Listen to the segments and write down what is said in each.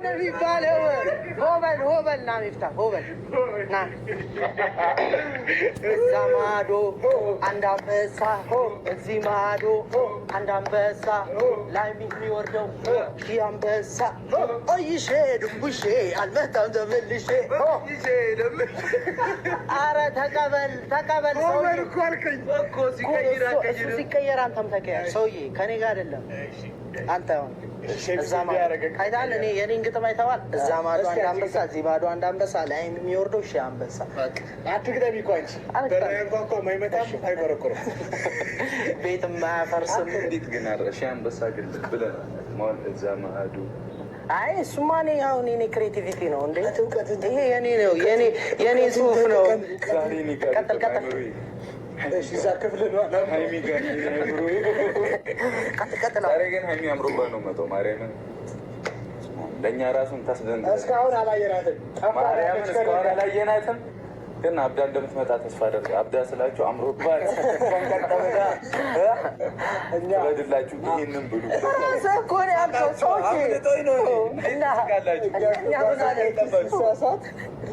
የሚባለው ሆበል ና ሚፍታ ሆበል ና እዛ ማዶ አንድ አንበሳ እዚህ ማዶ አንድ አንበሳ ላይ የሚወርደው ሺህ አንበሳ ቆይሼ ድንቡሼ አልመጣም ተመልሼ አረ ተቀበል ሲቀየር አንተም ተቀየር ሰውዬ ከኔ ጋር አይደለም አንተ እዛ አይተሃል እኔ የኔን ግጥም አይተዋል እዛ ማዶ አንድ አንበሳ እዚህ ማዶ አንድ አንበሳ ላይ የሚወርደው ሺህ አንበሳ አትግደም እኮ አንቺ በረንኳ እኮ ማይመጣም አይቆረቆርም ቤትም አያፈርስም እንዴት ግን አረ ሺህ አንበሳ ግን ብለናል ማን እዛ ማዶ አይ እሱማ እኔ አሁን የኔ ክሬቲቪቲ ነው እንዴ ይሄ የኔ ነው የኔ ጽሁፍ ነው ቀጥል እሺ እዛ ክፍል ነው ሃይሚ ጋር ቀጥል ዛሬ ግን ሃይሚ አምሮባት ነው መጣው ማርያምን ለእኛ ራሱን ታስደንቅ እስካሁን አላየናትም ማርያምን እስካሁን አላየናትም ግን አብዳ እንደምትመጣ ተስፋ አደርግ አብዳ ስላችሁ አምሮባት ፈንቀጠበዳ እኛ በድላችሁ ይህንን ብሉ ሰኮን ያልከው ሰዎች እና ሳሳት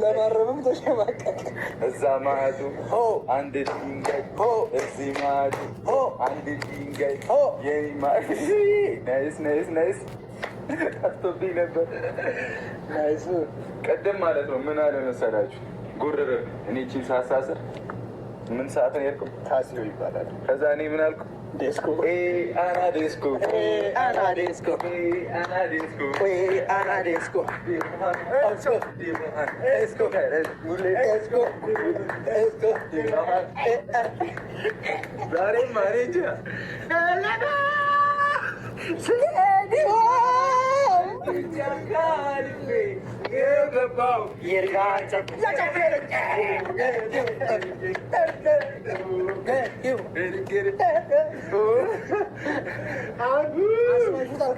ለማረምም ተሸማቀቅ እዛ ማዱ አንድ ድንጋይ እዚህ ማዱ አንድ ድንጋይ ናይስ አስቶብኝ ነበር ናይስ ቀደም ማለት ነው ምን አለ መሰላችሁ ጎረረ እኔ ቺን ሳሳስር ምን ሰዓት ነው ያልኩት ታስዮ ይባላል ከዛ እኔ ምን አልኩ ዴስኮ አና ዴስኮ ዛሬ ማሬጃ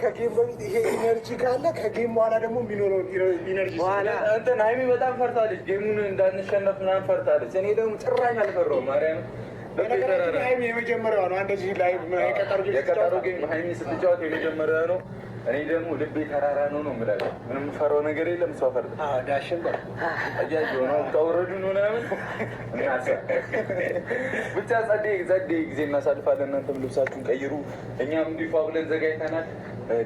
ከጌም በፊት ይሄ ኢነርጂ ካለ ከጌም በኋላ ደግሞ የሚኖረው ኢነርጂ በኋላ እንትን ሃይሚ በጣም ፈርታለች ጌሙን እንዳንሸነፍ ምናምን ፈርታለች እኔ ደግሞ ጭራሽ አልፈራሁም ማርያምን በነገራችን ሃይሚ የመጀመሪያው ነው እንደዚህ ላይ የቀጠሮ ጌም ሃይሚ ስትጫወት የመጀመሪያ ነው እኔ ደግሞ ልቤ ተራራ ነው የምላለው ምንም ፈራው ነገር የለም እሷ ፈርታ ዳሽን በል አያጅ ሆነ ታውረዱን ምናምን ብቻ ጸዴ ጊዜ እናሳልፋለን እናንተም ልብሳችሁን ቀይሩ እኛም እንዲፏ ብለን ዘጋጅተናል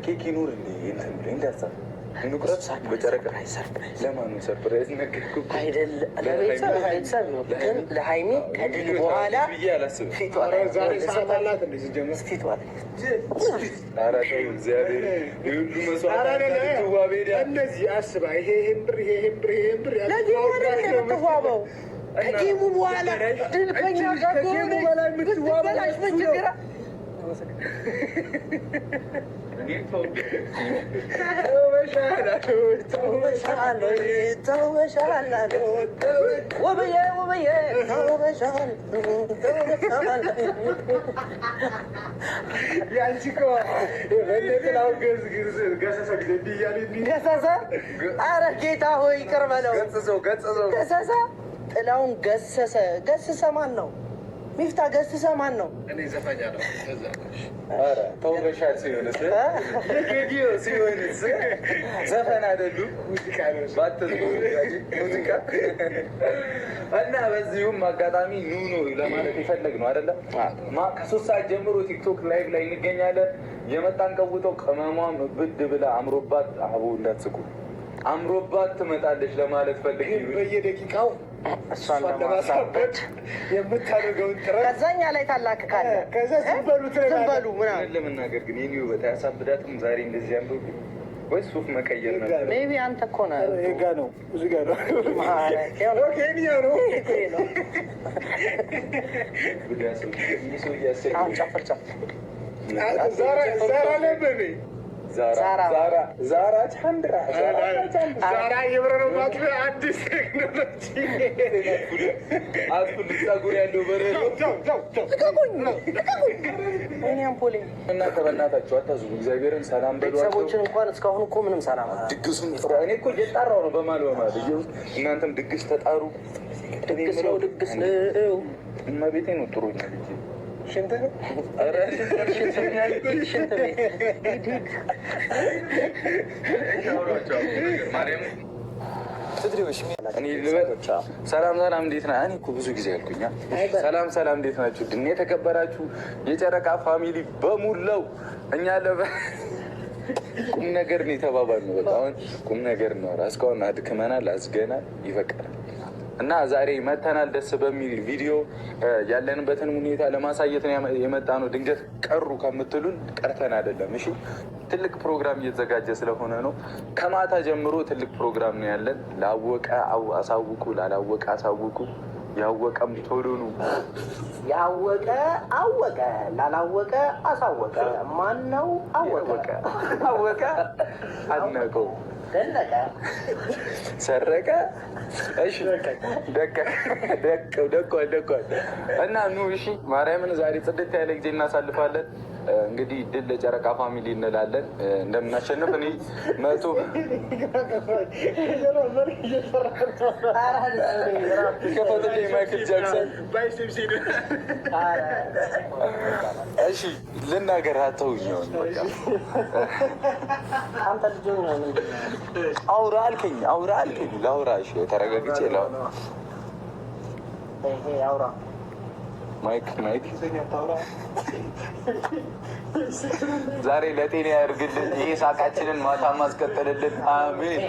ኬክ ይኑር እንዴ እንትን ብለ እንዳሳብ እንቁረጥ በጨረቃ ሰርፕራይዝ ለማን ነው ሰርፕራይዝ ነገርኩ አይደለም ለቤተሰብ ነው ግን ለሃይሚ ከድል በኋላ ፊቷ ላይ ዛሬ ሰዓት አላት እንዴ ሲጀምር ፊቷ ላይ አራተው እግዚአብሔር ይሁሉ መስዋዕት ትዋቤዳ እነዚህ አስባ ይሄ ብር ለዚህ ወደ ተዋበው ከጌሙ በኋላ ድል ከኛ ጋር ከጌሙ በላይ የምትዋበላሽ ችግር ኧረ ጌታ ሆይ ይቅር በለው ገሰሰ ጥላውን ገሰሰ ማን ነው ሚፍታ ገስሰ ማን ነው? እኔ ዘፋኛ ነው። ኧረ ተውበሻል ሲሆንስ ዘፈን አይደሉም ሙዚቃ ነው። ሙዚቃ እና በዚሁም አጋጣሚ ኑኑ ለማለት የፈለግ ነው አይደለም። ከ3 ሰዓት ጀምሮ ቲክቶክ ላይቭ ላይ እንገኛለን። የመጣን ቀውጠው ቅመሟም ብድ ብላ አምሮባት አቡ እንዳትስቁ አምሮባት ትመጣለች ለማለት ፈልግ በየደቂቃው እሷን ለማሳበድ የምታደርገውን ጥረት ከዛኛ ላይ ታላቅ ካለ ከዛ ዝንበሉ ምናምን ለመናገር ግን የኒው በጣም ያሳብዳትም ዛሬ እንደዚህ ያለው ወይ ሱፍ መቀየር ነበር። ሜቢ አንተ እኮ ነህ እዚህ ጋር ነው ኬንያ ነው ጨፍር ዛራ ለበኔ ዛራ ቻንድራ ዛራ የብረረባት አዲስ ቴክኖሎጂ አትኩል ጸጉር ያለው በረዶ እኔ አምፖሌ እና ከበናታችሁ አታዙ እግዚአብሔርን ሰላም በሏቸው። ቤተሰቦችን እንኳን እስካሁን እኮ ምንም ሰላም ድግሱን እኔ እኮ እየጣራው ነው በማል እናንተም ድግስ ተጣሩ። ድግስ ነው እመቤቴ ነው ጥሩኛል ሽንት ነው ሽንት ቤት ሰላም ሰላም፣ እንዴት ነህ? እኔ እኮ ብዙ ጊዜ ያልኩኛ ሰላም ሰላም፣ እንዴት ናችሁ? ድን የተከበራችሁ የጨረቃ ፋሚሊ በሙላው እኛ ቁም ነገር ነው የተባባልነው። በቃ አሁን ቁም ነገር ነው። እስካሁን አድክመናል፣ አዝገናል፣ ይበቃል እና ዛሬ መተናል ደስ በሚል ቪዲዮ ያለንበትን ሁኔታ ለማሳየት የመጣ ነው። ድንገት ቀሩ ከምትሉን ቀርተን አይደለም። እሺ ትልቅ ፕሮግራም እየተዘጋጀ ስለሆነ ነው። ከማታ ጀምሮ ትልቅ ፕሮግራም ነው ያለን። ላወቀ አሳውቁ፣ ላላወቀ አሳውቁ። ያወቀም ቶሎ ነው። ያወቀ አወቀ፣ ላላወቀ አሳወቀ። ማን ነው አወቀ? አወቀ አድነቀው፣ ደነቀ፣ ሰረቀ። እሺ ደቋል እና ኑ እሺ፣ ማርያምን ዛሬ ጽድት ያለ ጊዜ እናሳልፋለን። እንግዲህ ድል ለጨረቃ ፋሚሊ እንላለን። እንደምናሸንፍ እኔ 100 ከፈትልኝ ማይክል ጃክሰን። እሺ ልናገር አተውኛውን አውራ አልከኝ ላውራ። እሺ ተረጋግጬ ላውራ። ማይክ ዛሬ ለጤና ያድርግልን። ይሄ ሳቃችንን ማታ ማስቀጠልልን። አሜን።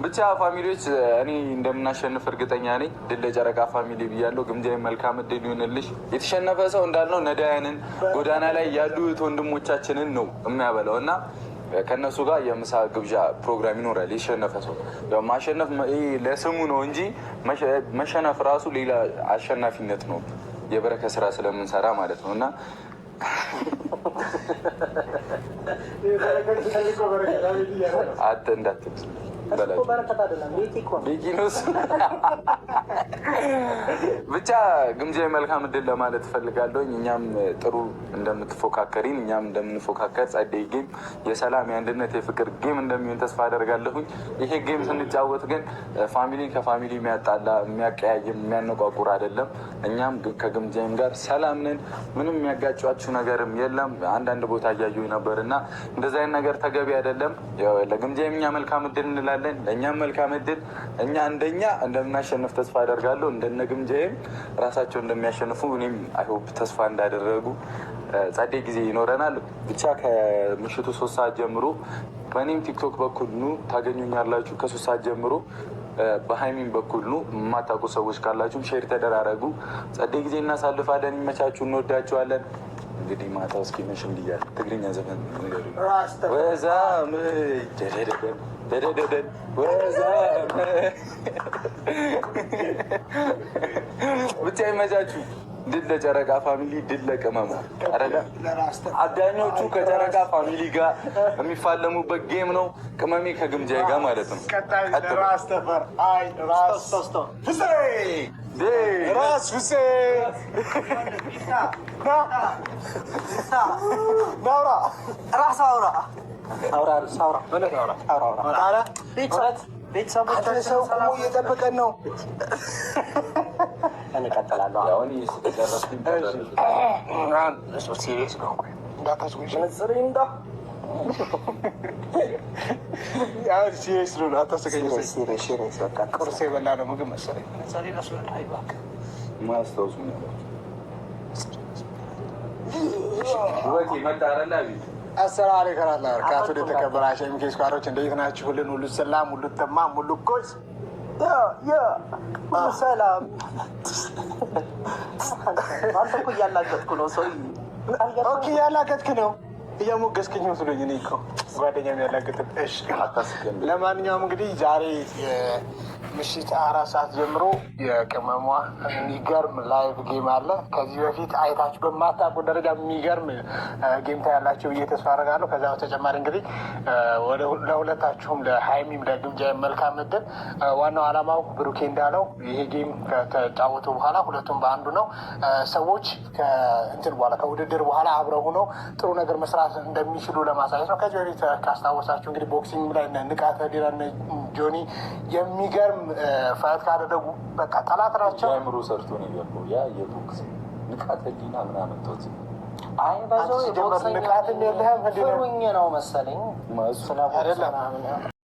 ብቻ ፋሚሊዎች እኔ እንደምናሸንፍ እርግጠኛ ነኝ። ድል ለጨረቃ ፋሚሊ ብያለሁ። ግምጃ መልካም እድል ይሆንልሽ። የተሸነፈ ሰው እንዳልነው ነዳያንን ጎዳና ላይ ያሉ ወንድሞቻችንን ነው የሚያበላው እና ከእነሱ ጋር የምሳ ግብዣ ፕሮግራም ይኖራል። የተሸነፈ ሰው ማሸነፍ ለስሙ ነው እንጂ መሸነፍ ራሱ ሌላ አሸናፊነት ነው። የበረከት ስራ ስለምንሰራ ማለት ነው እና እንዳትል ብቻ ግምጃ መልካም እድል ለማለት እፈልጋለሁ። እኛም ጥሩ እንደምትፎካከሪን እኛም እንደምንፎካከር ጸደይ ጌም የሰላም የአንድነት የፍቅር ጌም እንደሚሆን ተስፋ አደርጋለሁኝ። ይሄ ጌም ስንጫወት ግን ፋሚሊን ከፋሚሊ የሚያጣላ የሚያቀያይም የሚያነቋቁር አይደለም። እኛም ከግምጃም ጋር ሰላም ነን። ምንም የሚያጋጫችሁ ነገርም የለም። አንዳንድ ቦታ እያየሁ ነበር እና እንደዚ አይነት ነገር ተገቢ አይደለም። ለግምጃም እኛ መልካም እድል እንላለን። ለእኛም መልካም እድል። እኛ እንደምናሸንፍ ተስፋ አደርጋለሁ። እንደነ ግምጃዬም ራሳቸው እንደሚያሸንፉ እኔም አይሆፕ ተስፋ እንዳደረጉ ጸዴ ጊዜ ይኖረናል። ብቻ ከምሽቱ 3 ሰዓት ጀምሮ በእኔም ቲክቶክ በኩል ኑ ታገኙኛላችሁ። ከ3 ሰዓት ጀምሮ በሀይሚን በኩል ኑ። የማታውቁ ሰዎች ካላችሁም ሼር ተደራረጉ። ጸዴ ጊዜ እናሳልፋለን። ይመቻችሁ። እንወዳችኋለን። እንግዲህ ማታው እስኪ መሽ እንዲያል ትግርኛ ዘፈን ወዛም ደደደደን ወዛም ብቻ ይመቻችሁ። ድል ለጨረቃ ፋሚሊ፣ ድል ለቅመሙ። አዳኞቹ ከጨረቃ ፋሚሊ ጋር የሚፋለሙበት ጌም ነው። ቅመሜ ከግምጃዬ ጋር ማለት ነው። ራስ ፍሴ ሰው ቁሞ እየጠበቀን ነው። እንቀጥላለሁ። ቁርስ የበላ ነው ምግብ መሰለኝ። ማስታወሱ አሰላሙ አለይኩም ወራህመቱላሂ ወበረካቱህ። የተከበራችሁ የሚኬስ ኳሮች እንዴት ናችሁ? ሁሉን ሁሉ ሰላም፣ ሁሉ ተማም፣ ሁሉ ኮዝ ሰላም። አንተ እኮ እያላገጥኩ ነው። ሰው እያላገጥክ ነው። እያሞገስክኝ መስሎኝ እኔ እኮ ጓደኛ የሚያላግጥም። እሺ ለማንኛውም እንግዲህ ዛሬ ምሽት 4 ሰዓት ጀምሮ የቅመሟ የሚገርም ላይቭ ጌም አለ። ከዚህ በፊት አይታችሁ በማታውቁ ደረጃ የሚገርም ጌም ታያላችሁ ብዬ ተስፋ አደርጋለሁ። ከዛ በተጨማሪ እንግዲህ ለሁለታችሁም ለሀይሚም ለግምጃ መልካም እድል። ዋናው ዓላማው ብሩኬ እንዳለው ይሄ ጌም ከተጫወቱ በኋላ ሁለቱም በአንዱ ነው። ሰዎች ከእንትን በኋላ ከውድድር በኋላ አብረው ሆነው ጥሩ ነገር መስራት እንደሚችሉ ለማሳየት ነው። ከዚህ በፊት ካስታወሳችሁ እንግዲህ ቦክሲንግ ላይ ንቃተ ዲራን ጆኒ የሚገርም ፋይት ካደረጉ በቃ ጠላት ናቸው። አእምሮ ሰርቶ ነው ያለው ያ የቦክስ ንቃተ ህሊና ምናምን ተውት። አይ ባዞ ንቃትም የለህም ፍሩኝ ነው መሰለኝ ስለ ቦክስ ምናምን